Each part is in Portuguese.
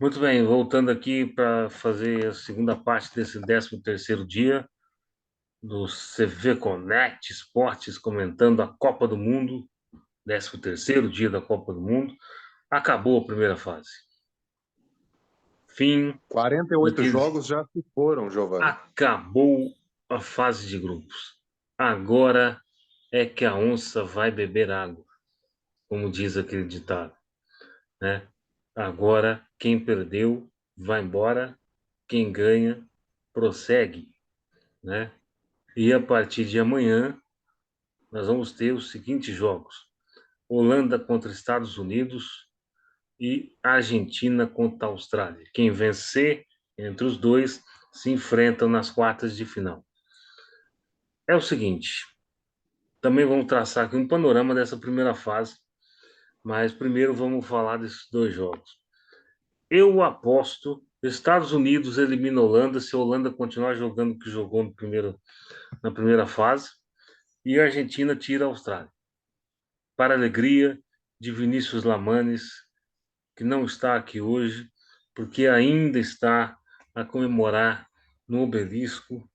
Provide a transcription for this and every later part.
Muito bem, voltando aqui para fazer a segunda parte desse 13º dia do CV Connect Esportes, comentando a Copa do Mundo, 13º dia da Copa do Mundo. Acabou a primeira fase. Fim 48 daqueles... jogos já se foram, Giovanni. Acabou a fase de grupos. Agora é que a onça vai beber água, como diz aquele ditado, né? Agora quem perdeu vai embora, quem ganha prossegue, né? E a partir de amanhã nós vamos ter os seguintes jogos: Holanda contra Estados Unidos e Argentina contra a Austrália. Quem vencer entre os dois se enfrentam nas quartas de final. É o seguinte, também vamos traçar aqui um panorama dessa primeira fase, mas primeiro vamos falar desses dois jogos. Eu aposto Estados Unidos elimina a Holanda se a Holanda continuar jogando o que jogou na primeira fase, e a Argentina tira a Austrália. Para a alegria de Vinícius Lamanes, que não está aqui hoje, porque ainda está a comemorar no Obelisco,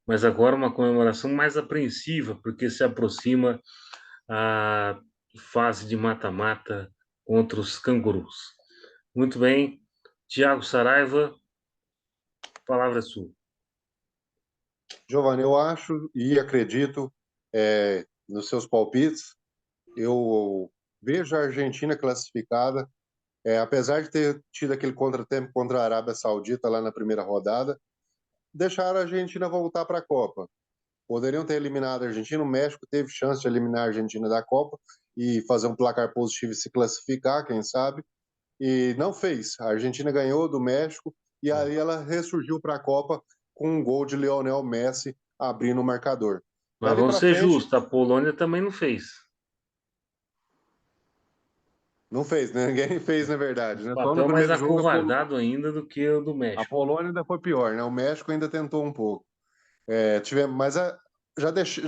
mas agora uma comemoração mais apreensiva, porque se aproxima a fase de mata-mata contra os cangurus. Muito bem, Tiago Saraiva, palavra é sua. Giovanni, eu acho e acredito nos seus palpites. Eu vejo a Argentina classificada, apesar de ter tido aquele contratempo contra a Arábia Saudita lá na primeira rodada, deixaram a Argentina voltar para a Copa. Poderiam ter eliminado a Argentina, o México teve chance de eliminar a Argentina da Copa e fazer um placar positivo e se classificar, quem sabe, e não fez. A Argentina ganhou do México e aí ela ressurgiu para a Copa com um gol de Lionel Messi abrindo o marcador. Mas Dali vamos para ser frente, justos, a Polônia também não fez. não fez, né? Ninguém fez, na verdade, né? Só no Papel mais primeiro jogo acovardado ainda do que o do A México. Polônia ainda foi pior, né? O México ainda tentou um pouco. Mas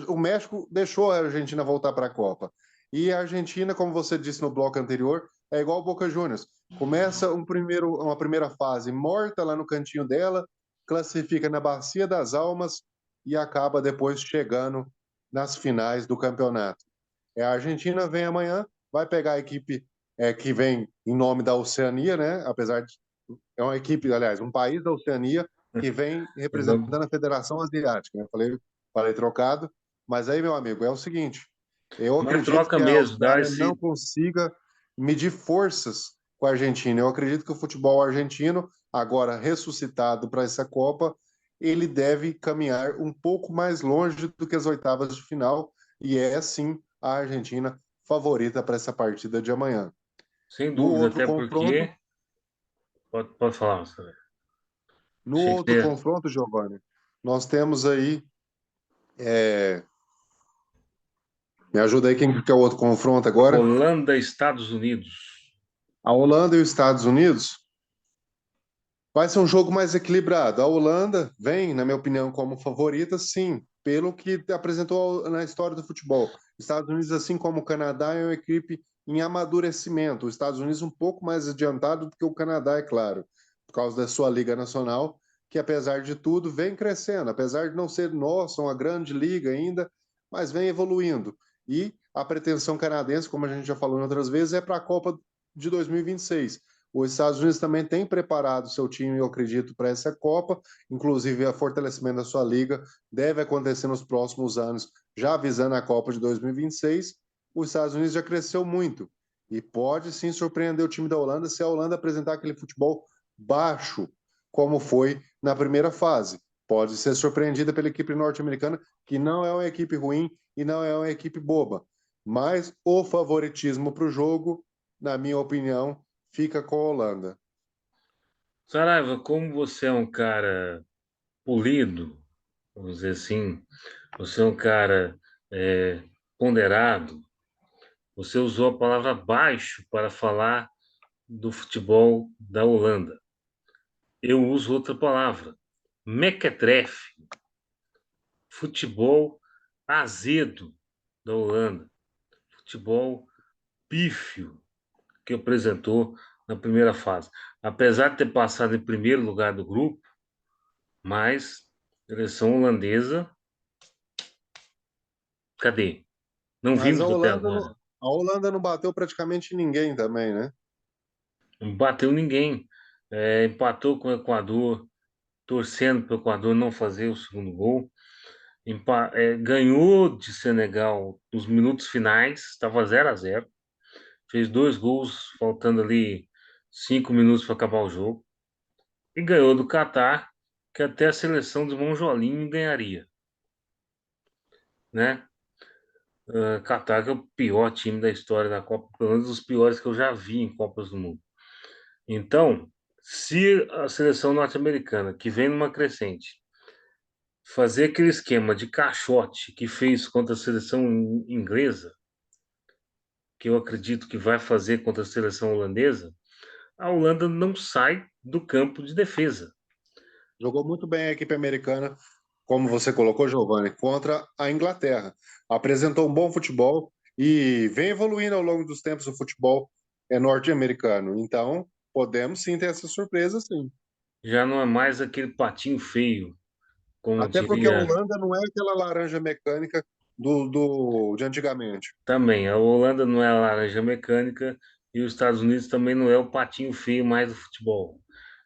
o México deixou a Argentina voltar para a Copa. E a Argentina, como você disse no bloco anterior, é igual o Boca Juniors. Começa uma primeira fase morta lá no cantinho dela, classifica na Bacia das Almas e acaba depois chegando nas finais do campeonato. A Argentina vem amanhã, vai pegar a equipe que vem em nome da Oceania, né? Apesar de é uma equipe, aliás, um país da Oceania que vem representando a Federação Asiática, né? Falei trocado, mas aí, meu amigo, é o seguinte, eu Mas acredito troca que a mesmo, dá Austrália não esse. consiga medir forças com a Argentina. Eu acredito que o futebol argentino, agora ressuscitado para essa Copa, ele deve caminhar um pouco mais longe do que as oitavas de final, e é sim a Argentina favorita para essa partida de amanhã. Sem No dúvida, outro até confronto, porque. Pode falar, Sérgio. No Achei que outro você... confronto, Giovanni, nós temos aí. Me ajuda aí, quem que é o outro confronto agora? Holanda, Estados Unidos. A Holanda e os Estados Unidos. Vai ser um jogo mais equilibrado. A Holanda vem, na minha opinião, como favorita, sim, pelo que apresentou na história do futebol. Estados Unidos, assim como o Canadá, é uma equipe em amadurecimento. Os Estados Unidos um pouco mais adiantado do que o Canadá, é claro, por causa da sua Liga Nacional, que apesar de tudo vem crescendo, apesar de não ser, nossa, uma grande liga ainda, mas vem evoluindo. E a pretensão canadense, como a gente já falou em outras vezes, é para a Copa de 2026. Os Estados Unidos também tem preparado seu time, eu acredito, para essa Copa, inclusive o fortalecimento da sua liga deve acontecer nos próximos anos, já visando a Copa de 2026. Os Estados Unidos já cresceu muito e pode sim surpreender o time da Holanda se a Holanda apresentar aquele futebol baixo, como foi na primeira fase. Pode ser surpreendida pela equipe norte-americana, que não é uma equipe ruim e não é uma equipe boba. Mas o favoritismo para o jogo, na minha opinião, fica com a Holanda. Saraiva, como você é um cara polido, vamos dizer assim, você é um cara ponderado, você usou a palavra baixo para falar do futebol da Holanda. Eu uso outra palavra, mequetrefe, futebol azedo da Holanda, futebol pífio que apresentou na primeira fase. Apesar de ter passado em primeiro lugar do grupo, mas a seleção holandesa, cadê? Não Mas vimos até agora. A Holanda não bateu praticamente ninguém também, né? Não bateu ninguém. Empatou com o Equador, torcendo para o Equador não fazer o segundo gol. Ganhou de Senegal nos minutos finais, estava 0-0. Fez dois gols, faltando ali 5 minutos para acabar o jogo. E ganhou do Catar, que até a seleção de Monjolinho ganharia, né? Catar que é o pior time da história da Copa, pelo menos os piores que eu já vi em Copas do Mundo. Então, se a seleção norte-americana, que vem numa crescente, fazer aquele esquema de caixote que fez contra a seleção inglesa, que eu acredito que vai fazer contra a seleção holandesa, a Holanda não sai do campo de defesa. Jogou muito bem a equipe americana, como você colocou, Giovanni, contra a Inglaterra. Apresentou um bom futebol e vem evoluindo ao longo dos tempos o futebol norte-americano. Então, podemos sim ter essa surpresa, sim. Já não é mais aquele patinho feio, como Até porque a diria Holanda não é aquela laranja mecânica de antigamente. também. A Holanda não é a laranja mecânica e os Estados Unidos também não é o patinho feio mais do futebol.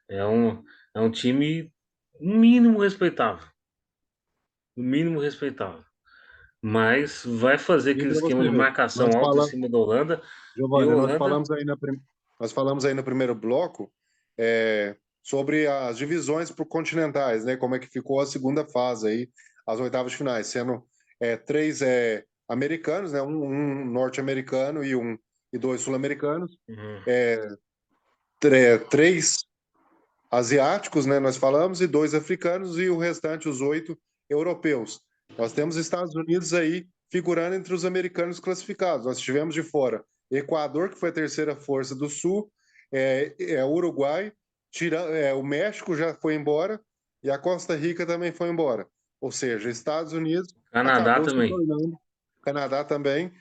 É um, é um time no mínimo respeitável, no mínimo respeitável. Mas vai fazer E aquele para esquema você de ver, marcação nós alta em falamos, cima da Holanda e a Giovanni, Holanda, nós falamos aí no primeiro bloco sobre as divisões por continentais, né? Como é que ficou a segunda fase aí, as oitavas de finais, sendo três americanos, né? Um norte-americano e dois sul-americanos, uhum, é, três asiáticos, né? Nós falamos, e dois africanos e o restante, os oito europeus. Nós temos Estados Unidos aí figurando entre os americanos classificados. Nós tivemos de fora Equador, que foi a terceira força do Sul, Uruguai, o México já foi embora e a Costa Rica também foi embora. Ou seja, Estados Unidos Canadá acabou se também. tornando, Canadá também.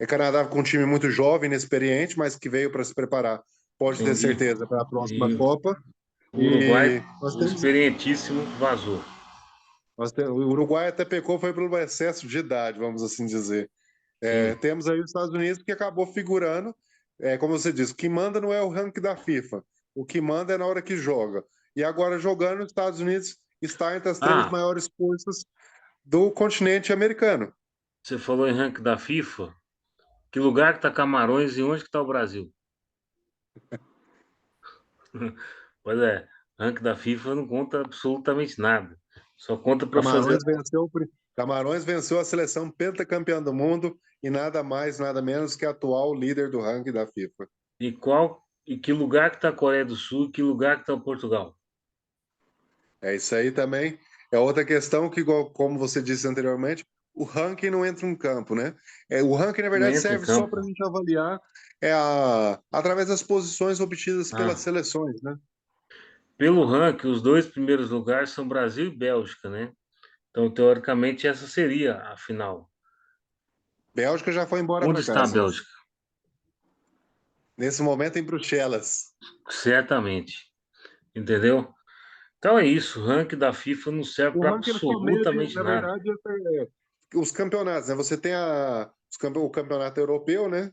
Canadá com um time muito jovem, inexperiente, mas que veio para se preparar, pode ter E, certeza, para a próxima e Copa. o Uruguai, E nós o temos, experientíssimo, vazou. o Uruguai até pecou, foi pelo excesso de idade, vamos assim dizer. Sim. Temos aí os Estados Unidos que acabou figurando, como você disse, o que manda não é o ranking da FIFA, o que manda é na hora que joga. E agora jogando, os Estados Unidos está entre as três Ah, maiores forças do continente americano. você falou em ranking da FIFA. Que lugar que tá Camarões e onde que tá o Brasil? Pois é, ranking da FIFA não conta absolutamente nada. Só conta para fazer. Camarões venceu a seleção pentacampeã do mundo e nada mais, nada menos que a atual líder do ranking da FIFA. E que lugar que tá a Coreia do Sul e que lugar que tá o Portugal? É isso aí também. É outra questão que, como você disse anteriormente, o ranking não entra em campo, né? O ranking, na Não verdade, entra em serve só para a campo. gente avaliar através das posições obtidas pelas Ah, seleções, né? pelo ranking, os dois primeiros lugares são Brasil e Bélgica, né? Então, teoricamente, essa seria a final. Bélgica já foi embora Onde para está a casa. Bélgica? Nesse momento em Bruxelas. Certamente. Entendeu? Então é isso. O ranking da FIFA não serve O para ranking só mede, absolutamente na nada. verdade, os campeonatos, né? Você tem o campeonato europeu, né?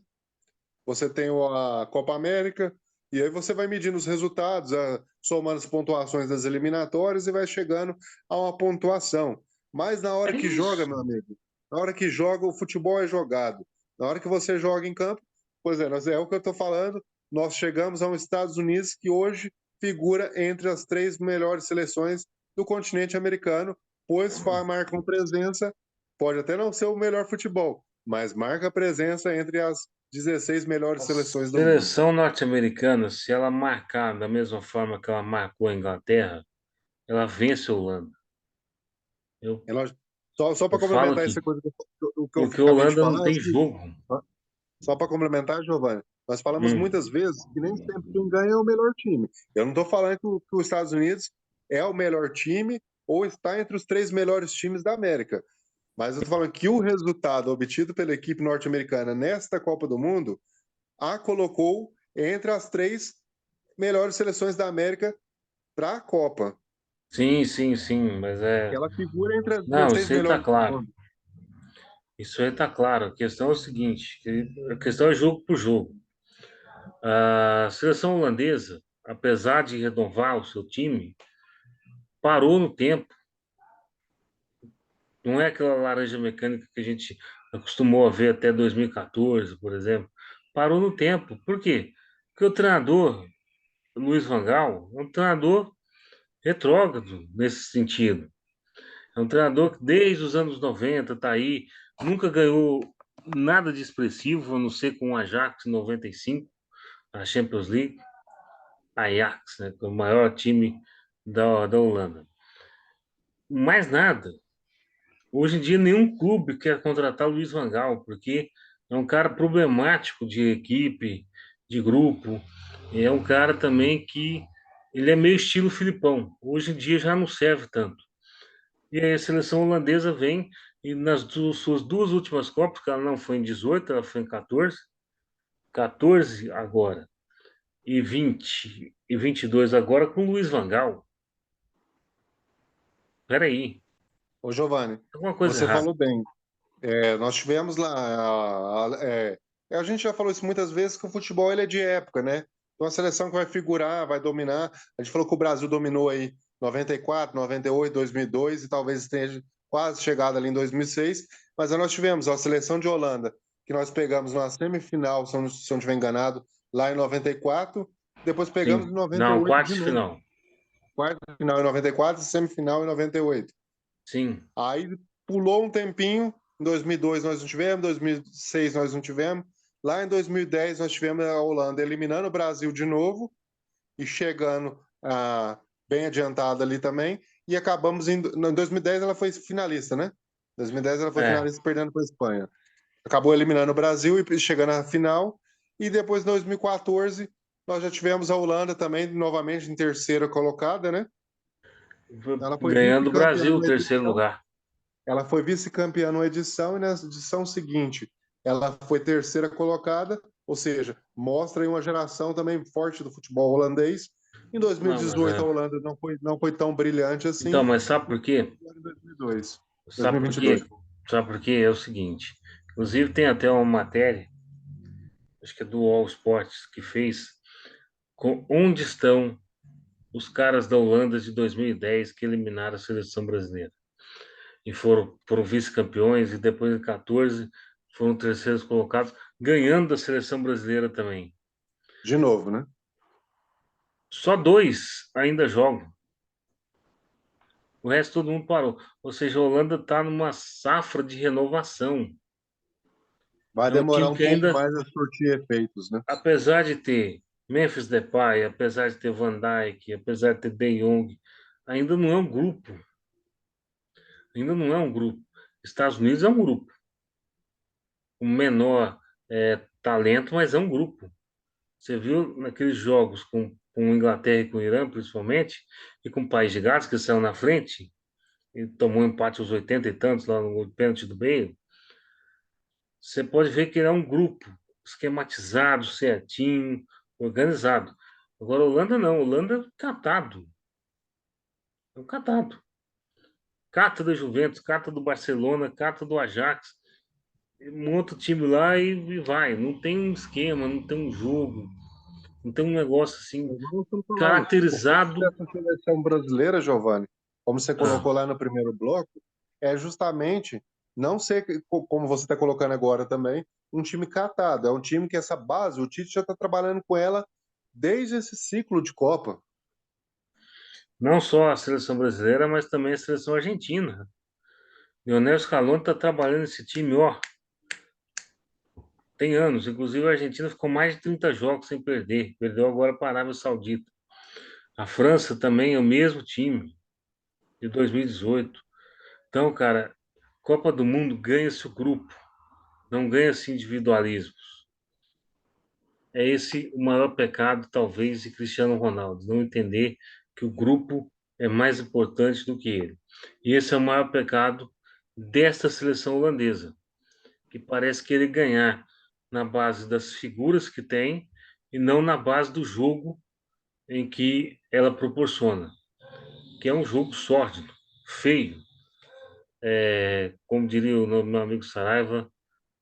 Você tem a Copa América, e aí você vai medindo os resultados, somando as pontuações das eliminatórias e vai chegando a uma pontuação. Mas na hora É que joga, isso. meu amigo, na hora que joga, o futebol é jogado. Na hora que você joga em campo, pois é o que eu estou falando, nós chegamos aos Estados Unidos, que hoje figura entre as três melhores seleções do continente americano, pois marcam presença, pode até não ser o melhor futebol, mas marca presença entre as 16 A melhores seleções do mundo. seleção norte-americana, se ela marcar da mesma forma que ela marcou a Inglaterra, ela vence a Holanda. Eu, É lógico. Só eu para falo complementar que essa coisa que eu porque a acabei de Holanda não falar, é o tem seguinte, jogo. só para complementar, Giovanni, nós falamos Hum. muitas vezes que nem sempre quem ganha é o melhor time. Eu não estou falando que os Estados Unidos é o melhor time ou está entre os três melhores times da América, mas eu estou falando que o resultado obtido pela equipe norte-americana nesta Copa do Mundo a colocou entre as três melhores seleções da América para a Copa. Sim, sim, sim, mas é. Ela figura entre as Não, 16 isso aí tá melhores do claro. mundo. Isso aí tá claro. A questão é o seguinte, a questão é jogo por jogo. A seleção holandesa, apesar de renovar o seu time, parou no tempo. Não é aquela laranja mecânica que a gente acostumou a ver até 2014, por exemplo. Parou no tempo. Por quê? Porque o treinador, Luiz Van Gaal, é um treinador retrógrado nesse sentido. É um treinador que desde os anos 90 está aí, nunca ganhou nada de expressivo, a não ser com o Ajax em 95, a Champions League. Ajax, né, que é o maior time da Holanda. Mais nada. Hoje em dia, nenhum clube quer contratar o Luiz Van Gaal, porque é um cara problemático de equipe, de grupo. É um cara também que ele é meio estilo Filipão. Hoje em dia já não serve tanto. E aí a seleção holandesa vem e suas duas últimas Copas, que ela não foi em 18, ela foi em 14, 14 agora, e 20 e 22 agora com o Luiz Van Gaal. Peraí, Ô, Giovanni, alguma coisa você errada. falou bem. Nós tivemos lá. A gente já falou isso muitas vezes que o futebol ele é de época, né? Então a seleção que vai figurar, vai dominar. A gente falou que o Brasil dominou aí 94, 98, 2002 e talvez esteja quase chegado ali em 2006. Mas aí nós tivemos a seleção de Holanda, que nós pegamos na semifinal, se eu não estiver enganado, lá em 94. Depois pegamos Sim. em Não, 98 de quartos de novo. final. Quarta final em 94 e semifinal em 98. Sim. Aí pulou um tempinho, em 2002 nós não tivemos, 2006 nós não tivemos. Lá em 2010 nós tivemos a Holanda eliminando o Brasil de novo e chegando bem adiantada ali também. E acabamos em 2010 ela foi finalista, né? Em 2010 ela foi É. finalista perdendo para a Espanha. Acabou eliminando o Brasil e chegando à final. E depois, em 2014, nós já tivemos a Holanda também, novamente em terceira colocada, né? Ela foi Ganhando o vice-campeã Brasil, o numa terceiro edição. lugar. Ela foi vice-campeã numa edição e na edição seguinte ela foi terceira colocada, ou seja, mostra aí uma geração também forte do futebol holandês. Em Não, mas 2018 é. a Holanda não foi tão brilhante Então, assim. mas sabe por quê? Em 2002, Sabe por 2022. quê? Sabe por quê? É o seguinte. Inclusive tem até uma matéria, acho que é do All Sports, que fez com onde estão os caras da Holanda de 2010 que eliminaram a seleção brasileira. E foram vice-campeões e depois em 14 foram terceiros colocados, ganhando da seleção brasileira também. De novo, né? Só dois ainda jogam. O resto todo mundo parou. Ou seja, a Holanda está numa safra de renovação. Vai É um demorar time um que pouco ainda, mais a surtir efeitos, né? apesar de ter Memphis Depay, apesar de ter Van Dijk, apesar de ter De Jong, ainda não é um grupo. Ainda não é um grupo. Estados Unidos é um grupo. O menor talento, mas é um grupo. Você viu naqueles jogos com Inglaterra e com Irã, principalmente, e com o País de Gales, que saiu na frente, e tomou um empate aos 80 e tantos lá no pênalti do meio. Você pode ver que ele é um grupo esquematizado, certinho, organizado. Agora, a Holanda não, a Holanda é catado. É um catado. Cata da Juventus, cata do Barcelona, cata do Ajax. Monta o time lá e vai. Não tem um esquema, não tem um jogo, não tem um negócio assim Agora nós estamos falando. O forte caracterizado. dessa seleção brasileira, Giovanni, como você Ah, colocou lá no primeiro bloco, é justamente não ser, como você está colocando agora também, um time catado. É um time que essa base, o Tite já está trabalhando com ela desde esse ciclo de Copa. não só a seleção brasileira, mas também a seleção argentina. Lionel Scaloni está trabalhando esse time, ó, tem anos. Inclusive, a Argentina ficou mais de 30 jogos sem perder. Perdeu agora para a Arábia Saudita. A França também é o mesmo time de 2018. Então, cara, Copa do Mundo ganha-se o grupo, não ganha-se individualismos. É esse o maior pecado, talvez, de Cristiano Ronaldo, não entender que o grupo é mais importante do que ele. E esse é o maior pecado desta seleção holandesa, que parece querer ganhar na base das figuras que tem e não na base do jogo em que ela proporciona, que é um jogo sórdido, feio, como diria o meu amigo Saraiva,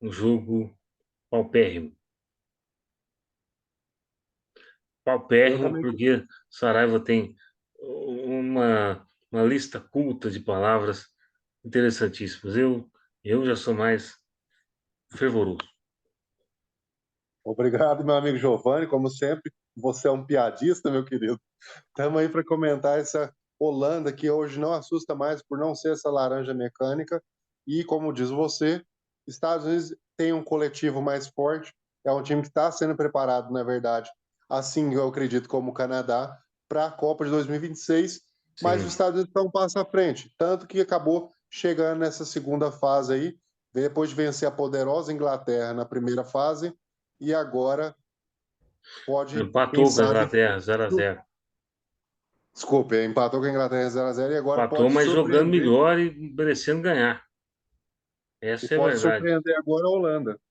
um jogo paupérrimo. Eu Paupérrimo também. porque Saraiva tem uma lista culta de palavras interessantíssimas. Eu já sou mais fervoroso. Obrigado, meu amigo Giovanni. Como sempre, você é um piadista, meu querido. Estamos aí para comentar essa Holanda que hoje não assusta mais por não ser essa laranja mecânica. E, como diz você, Estados Unidos tem um coletivo mais forte, é um time que está sendo preparado, na verdade, assim eu acredito, como o Canadá, para a Copa de 2026. Mas os Sim. Estados Unidos estão um passo à frente, tanto que acabou chegando nessa segunda fase aí, depois de vencer a poderosa Inglaterra na primeira fase, e agora pode, quem Empatou com a sabe, Inglaterra 0-0. desculpe, empatou com a Inglaterra 0-0 e agora Empatou, pode mas jogando surpreender melhor e merecendo ganhar. e Essa é a pode verdade. surpreender agora a Holanda.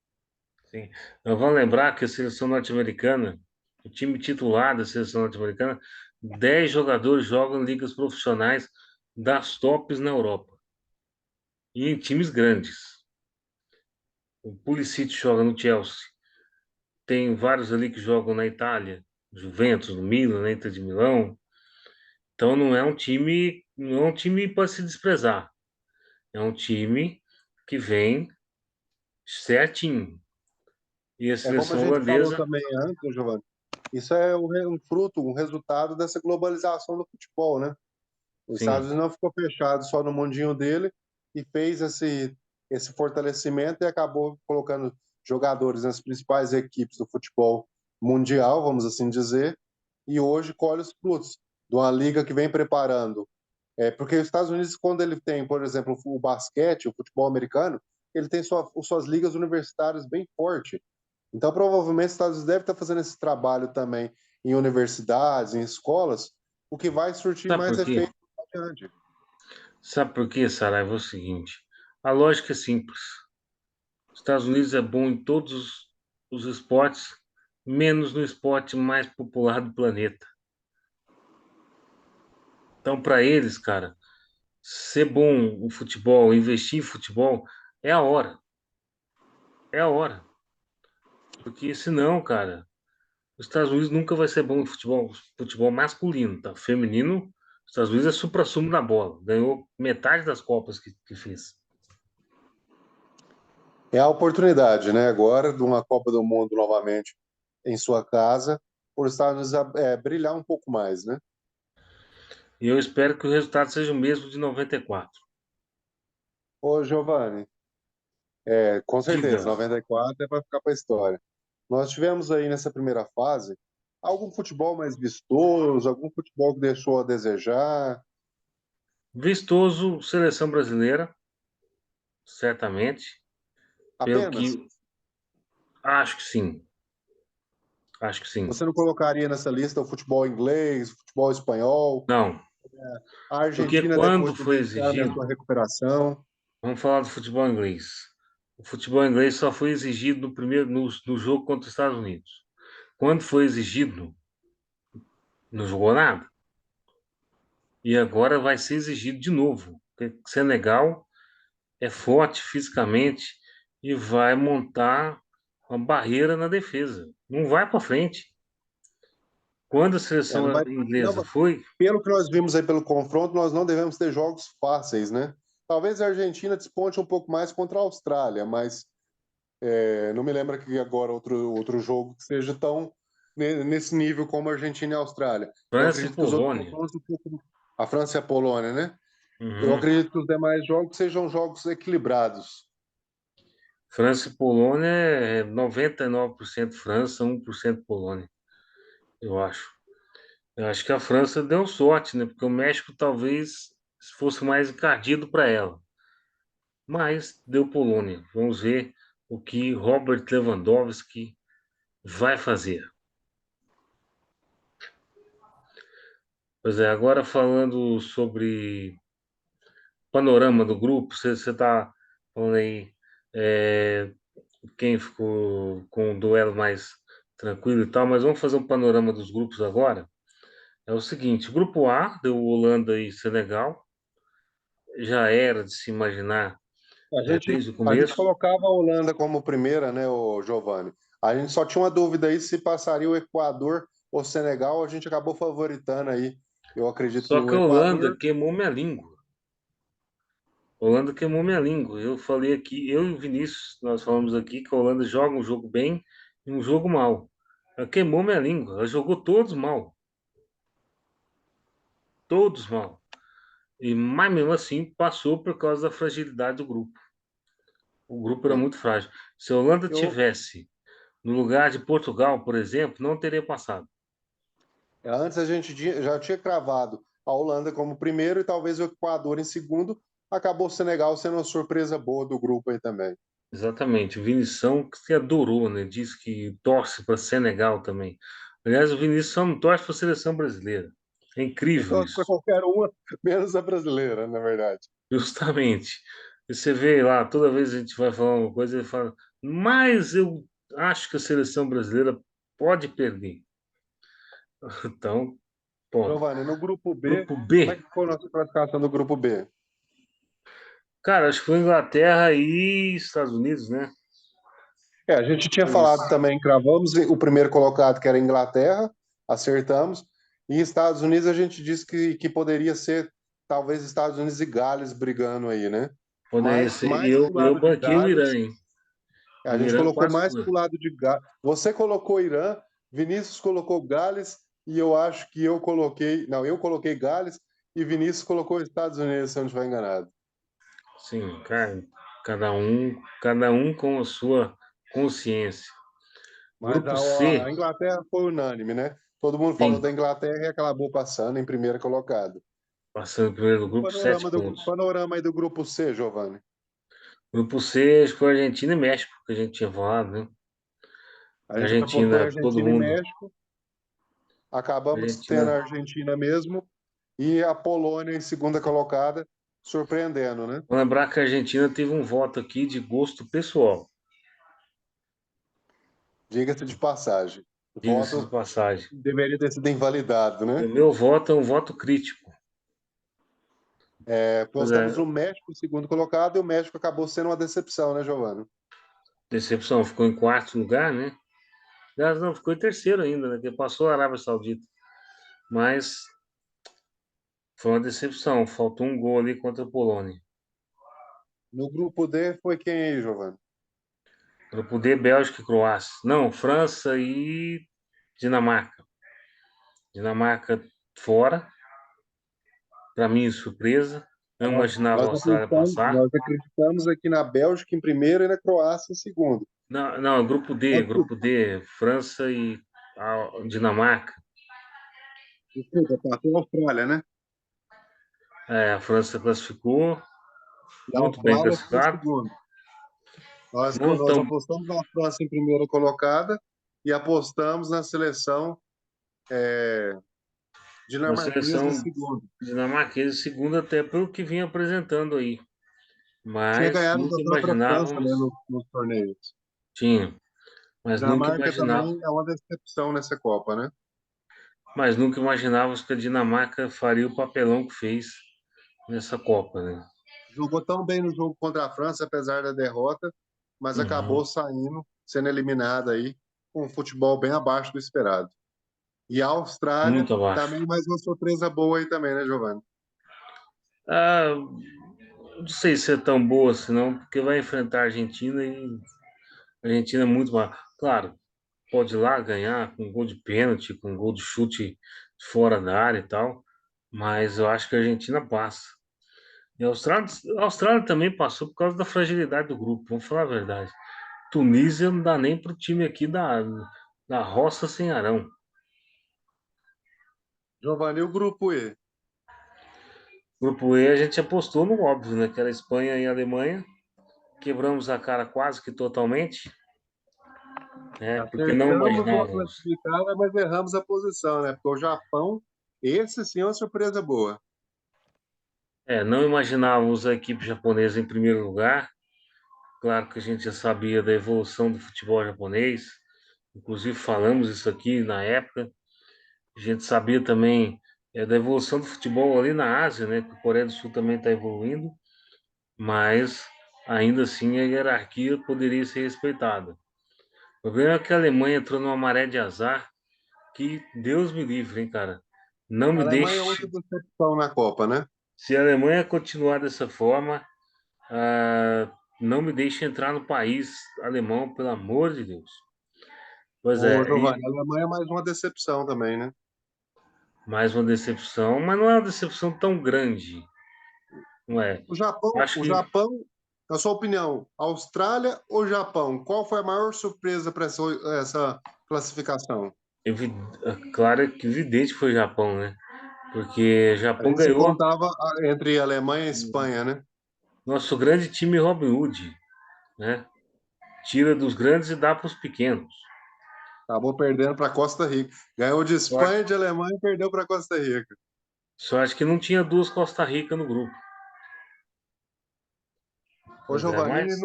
Sim. Nós vamos lembrar que a seleção norte-americana, o time titular da seleção norte-americana, 10 jogadores jogam em ligas profissionais das tops na Europa e em times grandes. O Pulisic joga no Chelsea, tem vários ali que jogam na Itália, Juventus, no Milan, na Inter de Milão. Então não é um time para se desprezar. É um time que vem certinho. E a É como a seleção gente falou holandesa, também antes, Giovanni, isso é um fruto, um resultado dessa globalização do futebol, né? Os Estados sim, Unidos não ficou fechado só no mundinho dele e fez esse fortalecimento e acabou colocando jogadores nas principais equipes do futebol mundial, vamos assim dizer, e hoje colhe os frutos de uma liga que vem preparando. Porque os Estados Unidos, quando ele tem, por exemplo, o basquete, o futebol americano, ele tem suas ligas universitárias bem fortes. Então, provavelmente, os Estados Unidos deve estar fazendo esse trabalho também em universidades, em escolas, o que vai surtir sabe mais por quê? efeito adiante. Sabe por quê, Saraiva? É o seguinte: a lógica é simples. Os Estados Unidos é bom em todos os esportes, menos no esporte mais popular do planeta. Então, para eles, cara, ser bom o futebol, investir em futebol, é a hora. É a hora. Porque senão, cara, os Estados Unidos nunca vai ser bom em futebol masculino, tá? Feminino, os Estados Unidos é suprassumo na bola. Ganhou metade das Copas que fez. É a oportunidade, né, agora, de uma Copa do Mundo novamente em sua casa, por os Estados Unidos brilhar um pouco mais, né? E eu espero que o resultado seja o mesmo de 94. Ô, Giovanni, com Diga, certeza, 94 é para ficar para a história. Nós tivemos aí nessa primeira fase algum futebol mais vistoso, algum futebol que deixou a desejar, vistoso, seleção brasileira, certamente. Pelo apenas. que acho que sim. Acho que sim. Você não colocaria nessa lista o futebol inglês, o futebol espanhol, Não, a porque Argentina quando depois do foi vexame, a exigido, sua recuperação. vamos falar do futebol inglês. O futebol inglês só foi exigido no jogo contra os Estados Unidos. Quando foi exigido, não jogou nada. E agora vai ser exigido de novo. Porque Senegal é forte fisicamente e vai montar uma barreira na defesa. Não vai para frente. Quando a Não seleção vai, não, inglesa foi, pelo que nós vimos aí pelo confronto, nós não devemos ter jogos fáceis, né? Talvez a Argentina desponte um pouco mais contra a Austrália, mas não me lembro que agora outro jogo que seja tão nesse nível como a Argentina e a Austrália. Eu França e acredito que os outros Polônia. confrontos, a França e a Polônia, né? Eu Uhum. acredito que os demais jogos sejam jogos equilibrados. França e Polônia é 99% França, 1% Polônia, eu acho. Eu acho que a França deu sorte, né? Porque o México talvez fosse mais encardido para ela. Mas deu Polônia. Vamos ver o que Robert Lewandowski vai fazer. Pois é, agora falando sobre panorama do grupo, você está falando aí é, quem ficou com o duelo mais tranquilo e tal, mas vamos fazer um panorama dos grupos agora. É o seguinte, grupo A deu Holanda e Senegal, já era de se imaginar A gente, desde o a gente começo. colocava a Holanda como primeira, né, o Giovanni? A gente só tinha uma dúvida aí se passaria o Equador ou Senegal, a gente acabou favoritando aí. Eu acredito que Só que o a Holanda Equador. queimou minha língua. A Holanda queimou minha língua. Eu falei aqui, eu e o Vinícius, nós falamos aqui que a Holanda joga um jogo bem e um jogo mal. Ela queimou minha língua. Ela jogou todos mal. Todos mal. Mas mesmo assim passou por causa da fragilidade do grupo. O grupo era É. muito frágil. Se a Holanda Eu, tivesse no lugar de Portugal, por exemplo, não teria passado. Antes a gente já tinha cravado a Holanda como primeiro e talvez o Equador em segundo. Acabou o Senegal sendo uma surpresa boa do grupo aí também. Exatamente. O Vinição que se adorou, né? Diz que torce para Senegal também. Aliás, o Vinícius só não torce para a seleção brasileira. É incrível Então, para isso. qualquer uma, menos a brasileira, na verdade. Justamente. E você vê lá, toda vez a gente vai falar uma coisa, ele fala, mas eu acho que a seleção brasileira pode perder. Então, pô, Giovanni, no grupo B, grupo como é B. que ficou a nossa classificação do grupo B? Cara, acho que foi Inglaterra e Estados Unidos, né? A gente tinha Eles, falado também, cravamos o primeiro colocado, que era a Inglaterra, acertamos. E Estados Unidos a gente disse que poderia ser talvez Estados Unidos e Gales brigando aí, né? poderia Mas ser. mais Eu, pro eu lado de banquei o Irã, Gales, hein? a O gente Irã colocou quase mais foi. pro lado de Gales. Você colocou Irã, Vinícius colocou Gales, e eu acho que eu coloquei. Não, eu coloquei Gales e Vinícius colocou Estados Unidos, se eu não estiver enganado. Sim, cara, cada um com a sua consciência. Mas Grupo a C, Inglaterra foi unânime, né? Todo mundo falou sim, da Inglaterra e acabou passando em primeiro colocado. passando primeiro do grupo, sete pontos. Panorama aí do grupo C, Giovanni. Grupo C, acho que foi Argentina e México, que a gente tinha falado, né? A gente apostou em Argentina, todo Argentina e mundo. México, acabamos tendo a Argentina. Argentina mesmo e a Polônia em segunda colocada, surpreendendo, né? Vou lembrar que a Argentina teve um voto aqui de gosto pessoal, Diga-se de passagem. O diga-se de voto passagem. deveria ter sido invalidado, E né? o meu voto é um voto crítico. Pois Postamos é, no México em segundo colocado e o México acabou sendo uma decepção, né, Giovanni? decepção, ficou em quarto lugar, né? Aliás, não, ficou em terceiro ainda, né? Que passou a Arábia Saudita. Mas foi uma decepção, faltou um gol ali contra a Polônia. No grupo D foi quem aí, Giovanni? Grupo D, Bélgica e Croácia. Não, França e Dinamarca. Dinamarca fora, para mim, surpresa. Não imaginava a Austrália passar. Nós acreditamos aqui na Bélgica em primeiro e na Croácia em segundo. Não, não, grupo D, França e Dinamarca. Desculpa, passou a Austrália, né? É, a França classificou, E a muito bem Austrália ficou em classificado. segundo. Não Nós tão, apostamos na França em primeira colocada e apostamos na seleção na dinamarquesa em seleção segundo. dinamarquesa, segundo até pelo que vinha apresentando aí. Tinha Mas ganhado da nunca própria França, né, imaginávamos, nos torneios. tinha, mas nunca Dinamarca imaginava, também é uma decepção nessa Copa, né? mas nunca imaginávamos que a Dinamarca faria o papelão que fez nessa Copa, né? Jogou tão bem no jogo contra a França, apesar da derrota, mas Uhum. acabou saindo, sendo eliminada aí, com um futebol bem abaixo do esperado. E a Austrália Muito abaixo. também mais uma surpresa boa aí também, né, Giovanni? Ah, não sei se é tão boa assim, não, porque vai enfrentar a Argentina e a Argentina é muito mal. Claro, pode ir lá ganhar com gol de pênalti, com gol de chute fora da área e tal, mas eu acho que a Argentina passa. E a Austrália também passou por causa da fragilidade do grupo, vamos falar a verdade. Tunísia não dá nem para o time aqui da roça sem Arão. Giovanni, e o grupo E? Grupo E a gente apostou no óbvio, né? Que era Espanha e Alemanha. Quebramos a cara quase que totalmente, né? Porque não Acertamos uma imaginávamos. classificada, mas erramos a posição, né? Porque o Japão, esse sim é uma surpresa boa. Não imaginávamos a equipe japonesa em primeiro lugar. Claro que a gente já sabia da evolução do futebol japonês. Inclusive falamos isso aqui na época. A gente sabia também da evolução do futebol ali na Ásia, né? Que a Coreia do Sul também está evoluindo, mas ainda assim a hierarquia poderia ser respeitada. O problema é que a Alemanha entrou numa maré de azar que Deus me livre, hein, cara. Não A me Alemanha é deixe. outra decepção na Copa, né? Se a Alemanha continuar dessa forma, não me deixe entrar no país alemão, pelo amor de Deus. Pois Ô, é, Giovanni, a Alemanha é mais uma decepção também, né? mais uma decepção, mas não é uma decepção tão grande, não é? Acho O que Japão, na sua opinião, Austrália ou Japão? Qual foi a maior surpresa para essa classificação? claro que evidente foi o Japão, né? Porque o Japão Aí se ganhou contava entre Alemanha e Espanha, né? nosso grande time Robin Hood, né? Tira dos grandes e dá para os pequenos. Acabou perdendo para Costa Rica. Ganhou de Sorte, Espanha, de Alemanha e perdeu para Costa Rica. sorte que não tinha duas Costa Rica no grupo. Ô, Pois é, Giovanni, mas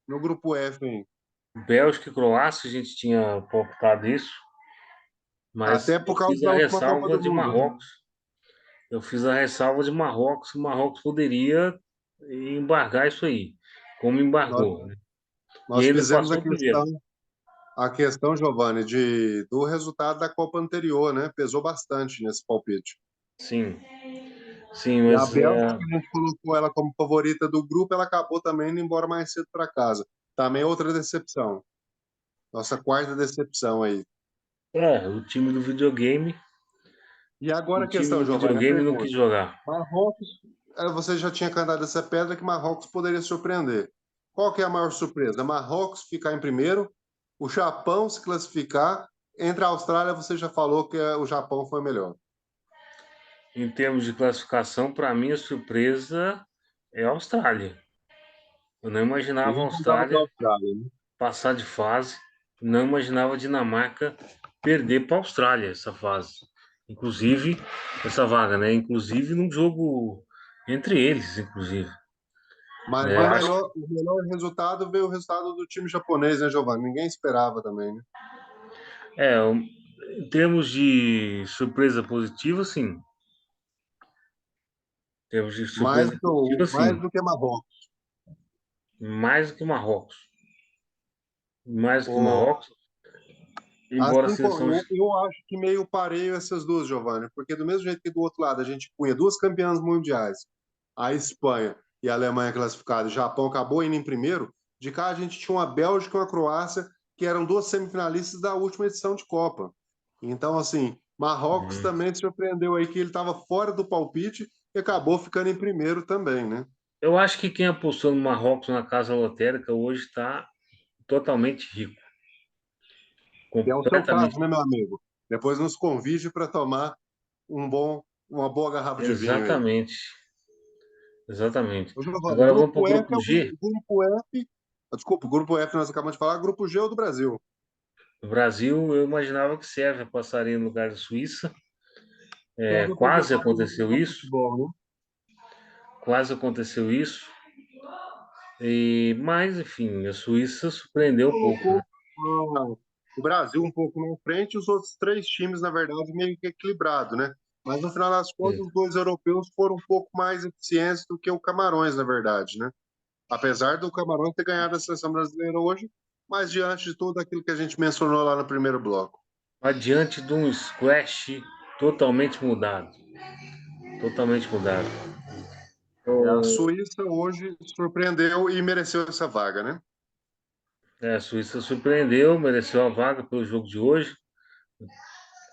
no grupo F, hein? Bélgica e Croácia a gente tinha palpitado isso, mas Até eu por causa fiz a da última Copa ressalva do de Mundo, né? Marrocos. Eu fiz a ressalva de Marrocos, que o Marrocos poderia embargar isso aí, como Nós, embargou, né? E nós ainda fizemos passou o primeiro. a questão, Giovanni, do resultado da Copa anterior, né? Pesou bastante nesse palpite. Sim, sim, E a mas Bélgica, que a gente colocou ela como favorita do grupo, ela acabou também indo embora mais cedo para casa. Também outra decepção. Nossa quarta decepção aí. o time do videogame, E agora o a time questão, do Giovanni, a videogame não quis pergunta. jogar. Marrocos, você já tinha cantado essa pedra que Marrocos poderia surpreender. Qual que é a maior surpresa? Marrocos ficar em primeiro, o Japão se classificar. Entre a Austrália, você já falou que o Japão foi melhor. Em termos de classificação, para mim a surpresa é a Austrália. Eu não imaginava a Ninguém contava com a Austrália Austrália, né? passar de fase, não imaginava a Dinamarca perder para a Austrália essa fase. Inclusive, essa vaga, né? Inclusive num jogo entre eles, inclusive. Mas Né? Acho o melhor resultado veio o resultado do time japonês, né, Giovanni? Ninguém esperava também, né? em termos de surpresa positiva, sim. Em termos de surpresa positiva, Mais sim. do que Marrocos. Mais do que o Marrocos. Mais do que o O, Marrocos, embora a assim, seleção. eu acho que meio pareio essas duas, Giovanni, porque do mesmo jeito que do outro lado a gente punha duas campeãs mundiais, a Espanha e a Alemanha classificadas, o Japão acabou indo em primeiro, de cá a gente tinha uma Bélgica e uma Croácia, que eram duas semifinalistas da última edição de Copa. Então, assim, Marrocos Uhum. também surpreendeu aí que ele estava fora do palpite e acabou ficando em primeiro também, né? Eu acho que quem apostou no Marrocos na casa lotérica hoje está totalmente rico. Que é o seu caso, Completamente. né, meu amigo? Depois nos convide para tomar uma boa garrafa de vinho aí. Exatamente. Exatamente. Ô, Giovanni, Agora vamos para o grupo F é grupo G. o grupo F. Desculpa, o grupo F nós acabamos de falar, grupo G é o do Brasil. O Brasil, eu imaginava que Sérvia passaria no lugar da Suíça. Pega para Quase jogar um aconteceu bom isso. futebol, né? Quase aconteceu isso. Mas, enfim, a Suíça surpreendeu um pouco, né? Colocou o Brasil um pouco na frente e os outros três times, na verdade, meio que equilibrado, né? Mas no final das Sim. contas, os dois europeus foram um pouco mais eficientes do que o Camarões, na verdade, né? Apesar do Camarões ter ganhado a seleção brasileira hoje, mas diante de tudo aquilo que a gente mencionou lá no primeiro bloco. Adiante de um squash totalmente mudado. Totalmente mudado. A O- Suíça hoje surpreendeu e mereceu essa vaga, né? a Suíça surpreendeu, mereceu a vaga pelo jogo de hoje.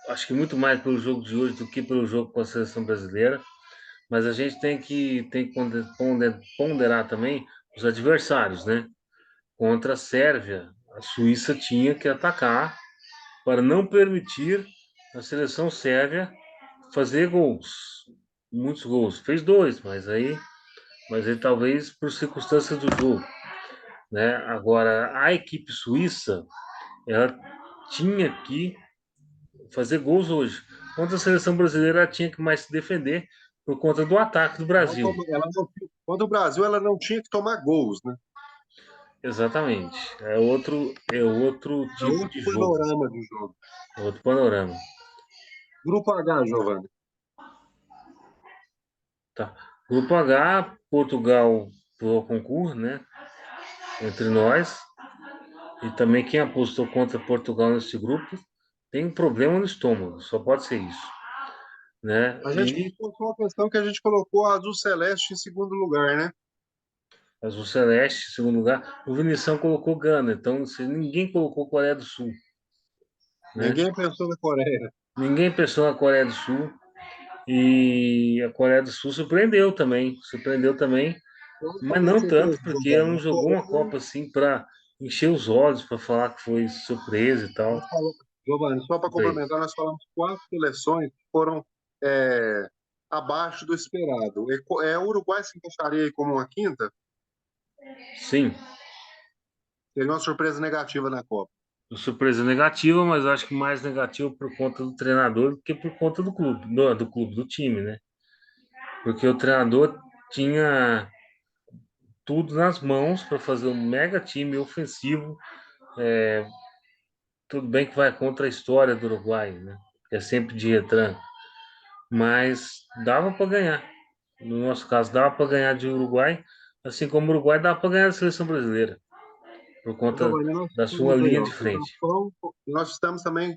Acho que muito mais pelo jogo de hoje do que pelo jogo com a seleção brasileira. Mas a gente tem que ponderar também os adversários, né? Contra a Sérvia, a Suíça tinha que atacar para não permitir a seleção sérvia fazer gols, muitos gols. Fez dois, mas aí talvez por circunstâncias do jogo, né? Agora a equipe suíça, ela tinha que fazer gols hoje. Contra a seleção brasileira, ela tinha que mais se defender por conta do ataque do Brasil. Quando o Brasil ela não tinha que tomar gols, né? Exatamente. É outro É tipo outro de jogo, panorama de jogo. é outro panorama. Grupo H, Giovanni. Tá. Grupo H, Portugal pro concurso, né? Entre nós. E também quem apostou contra Portugal nesse grupo tem um problema no estômago, só pode ser isso, né? A gente E colocou uma questão que a gente colocou a Azul Celeste em segundo lugar, né? Azul Celeste, em segundo lugar, o Vinição colocou Gana, então ninguém colocou Coreia do Sul, né? Ninguém pensou na Coreia. Ninguém pensou na Coreia do Sul e a Coreia do Sul surpreendeu também, Eu mas falei não surpresa, tanto porque ela Giovanni. não jogou uma Copa assim para encher os olhos, para falar que foi surpresa e tal. Giovanni, só para Três. complementar, nós falamos quatro seleções que foram é, abaixo do esperado. O Uruguai se encaixaria aí como uma quinta? Sim, Seria uma surpresa negativa na Copa. surpresa negativa, mas acho que mais negativa por conta do treinador do que por conta do clube, do clube, do time, né? Porque o treinador tinha tudo nas mãos para fazer um mega time ofensivo. Tudo bem que vai contra a história do Uruguai, né? Que é sempre de retranca, mas dava para ganhar. No nosso caso, dava para ganhar de Uruguai, assim como o Uruguai dava para ganhar da seleção brasileira, por conta Giovanni, nós da sua temos aí, linha de ó, frente. Japão, nós estamos também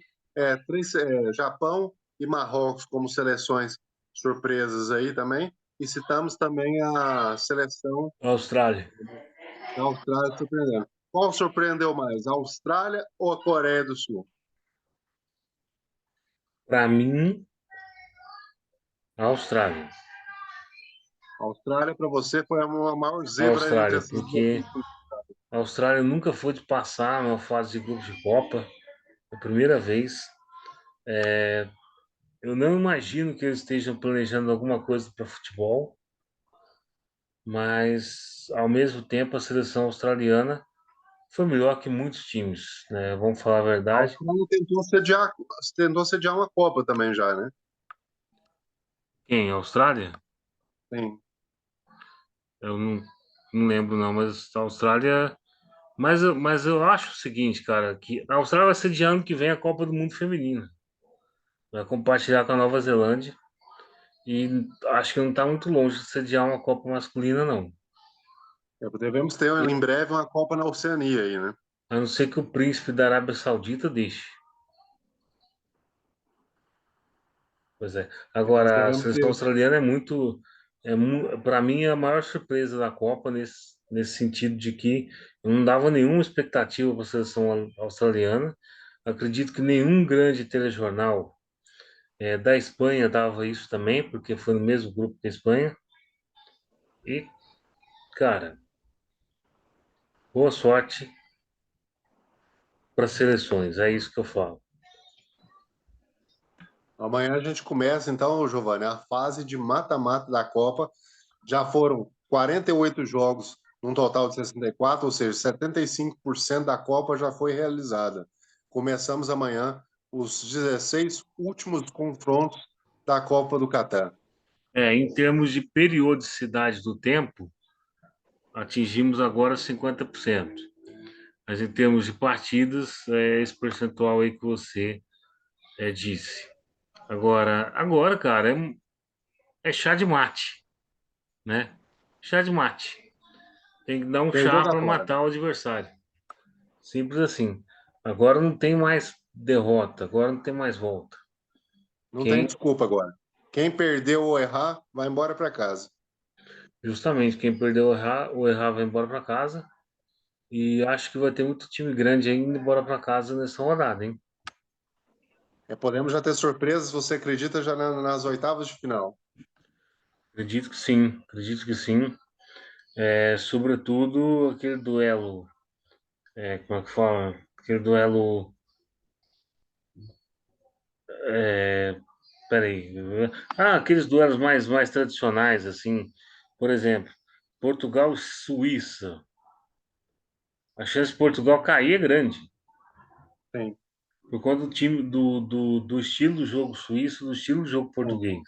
Japão e Marrocos como seleções surpresas aí também, e citamos também a seleção Austrália, da Austrália surpreendendo. Qual surpreendeu mais, a Austrália ou a Coreia do Sul? para mim, a Austrália. A Austrália, para você, foi a maior A zebra entre Austrália, essas duas. porque a Austrália nunca foi de passar numa fase de grupos de Copa, é a primeira vez. Eu não imagino que eles estejam planejando alguma coisa para futebol, mas ao mesmo tempo a seleção australiana foi melhor que muitos times, né? Vamos falar a A verdade. Austrália tentou sediar uma Copa também já, né? Quem? A Austrália? Sim. Eu não lembro não, mas a Austrália. Mas eu acho o seguinte, cara, que a Austrália vai sediar ano que vem a Copa do Mundo Feminina. Vai compartilhar com a Nova Zelândia. E acho que não está muito longe de sediar uma Copa masculina, não. Devemos ter em breve uma Copa na Oceania aí, né? A não ser que o príncipe da Arábia Saudita deixe. Pois é. Nós Agora, a devemos seleção ter. australiana para mim, é a maior surpresa da Copa nesse sentido de que eu não dava nenhuma expectativa para a seleção australiana. Acredito que nenhum grande telejornal da Espanha dava isso também, porque foi no mesmo grupo que a Espanha. E, cara, boa sorte para as seleções, é isso que eu falo. Amanhã a gente começa, então, Giovanni, a fase de mata-mata da Copa. Já foram 48 jogos, num total de 64, ou seja, 75% da Copa já foi realizada. Começamos amanhã os 16 últimos confrontos da Copa do Catar. Em termos de periodicidade do tempo, atingimos agora 50%. Mas em termos de partidas, é esse percentual aí que você disse. Agora, cara, é chá de mate, né? Chá de mate. Tem que dar um Tem chá para jogatória. matar o adversário. Simples assim. Agora não tem mais derrota, agora não tem mais volta. Não tem Quem, desculpa agora. Quem perdeu ou errar, vai embora para casa. justamente, quem perdeu ou errar vai embora para casa. E acho que vai ter muito time grande ainda embora para casa nessa rodada, hein? Podemos já ter surpresas, você acredita, já nas oitavas de final. Acredito que sim, acredito que sim. Sobretudo aquele duelo, como é que fala? Aquele duelo, é, peraí, aqueles duelos mais tradicionais, assim, por exemplo, Portugal e Suíça. A chance de Portugal cair é grande, Sim. por conta do time, do estilo do jogo suíço, do estilo do jogo português.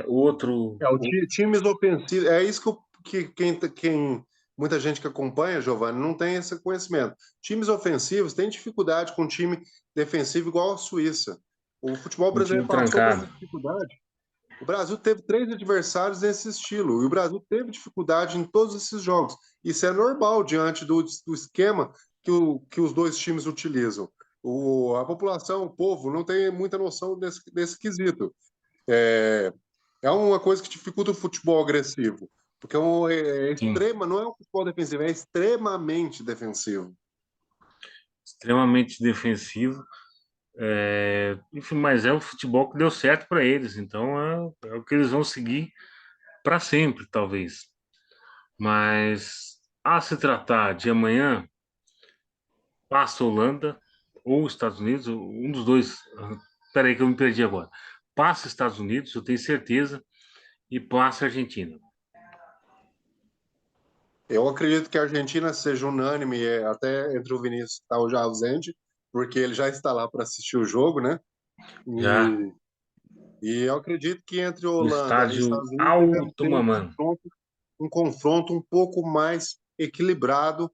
O outro, Times ofensivos, é isso que muita gente que acompanha, Giovanni, não tem esse conhecimento. Times ofensivos têm dificuldade com um time defensivo igual a Suíça. O futebol Um brasileiro time passou por essa trancado. dificuldade. O Brasil teve 3 adversários nesse estilo, e o Brasil teve dificuldade em todos esses jogos. Isso é normal diante do esquema que os dois times utilizam. A população, o povo, não tem muita noção desse quesito. É, é uma coisa que dificulta o futebol agressivo, porque Sim, não é um futebol defensivo, é extremamente defensivo. extremamente defensivo. Enfim, mas é o futebol que deu certo para eles, então é o que eles vão seguir para sempre, talvez. Mas a se tratar de amanhã, passa a Holanda ou Estados Unidos, um dos dois. Peraí que eu me perdi agora. Passa Estados Unidos, eu tenho certeza, e passa a Argentina. Eu acredito que a Argentina seja unânime, até entre o Vinícius que está já ausente, porque ele já está lá para assistir o jogo, né? Já E, e eu acredito que entre no Holanda e estádio Estados Unidos devemos Alto ter Mamã. um confronto um pouco mais equilibrado,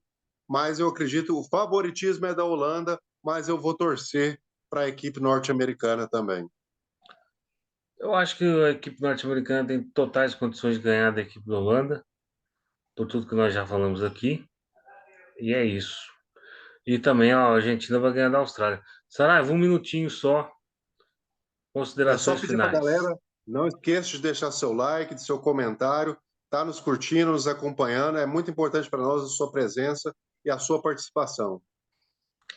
mas eu acredito o favoritismo é da Holanda, mas eu vou torcer para a equipe norte-americana também. Eu acho que a equipe norte-americana tem totais condições de ganhar da equipe da Holanda, por tudo que nós já falamos aqui, e é isso. E também a Argentina vai ganhar da Austrália. Saraiva, um minutinho só, É só considerações pedir para a finais. galera, não esqueça de deixar seu like, de seu comentário, tá nos curtindo, nos acompanhando. É muito importante para nós a sua presença e a sua participação.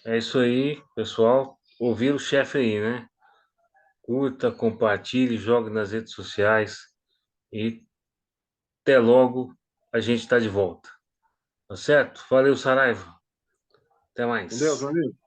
É isso aí, pessoal. Ouvir o chefe aí, né? Curta, compartilhe, jogue nas redes sociais e até logo. A gente está de volta. Tá certo? Valeu, Saraiva. Até Com Deus, mais. meu amigo.